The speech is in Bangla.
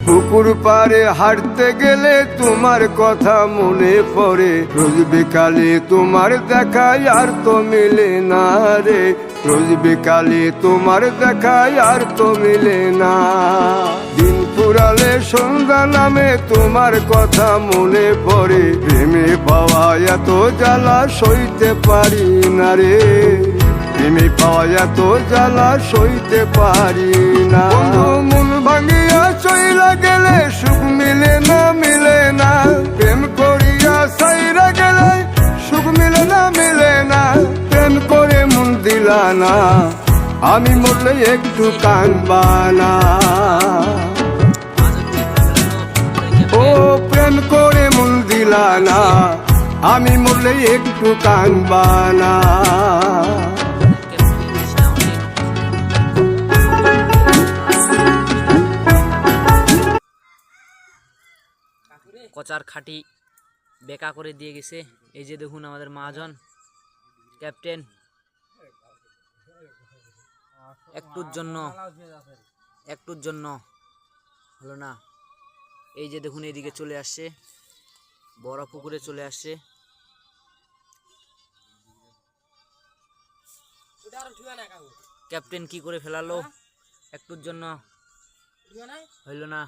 পুকুর পাড়ে হাঁটতে গেলে তোমার কথা মনে পড়ে, রোজ বিকালে তোমার দেখায় আর তো মিলে না রে, রোজ বিকালে তোমার দেখায় আর তো মিলে না। দিন ফুরালে সন্ধ্যা নামে তোমার কথা মনে পড়ে, প্রেমে পাওয়া এত জ্বালা সইতে পারি না রে, প্রেমে পাওয়া এত জ্বালা সইতে পারি না। মন ভাঙিয়া চইলা গেলে সুখ মিলে না, মিলে না, প্রেম করিয়া সাইরা গেলে সুখ মিলে না, মিলে না, প্রেম করে মন দিলা না, আমি মরলে একটু কানবা না। ও প্রেম করে মন দিলা না, আমি মরলে একটু কানবা না। কচার খাটি বেকা করে দিয়ে গেছে। এই যে দেখুন আমাদের মহাজন ক্যাপ্টেন, একটুর জন্য হলো না। এই যে দেখুন এদিকে চলে আসছে, বড় পুকুরে চলে আসছে। ক্যাপ্টেন কি করে ফেলালো, একটুর জন্য হইল না।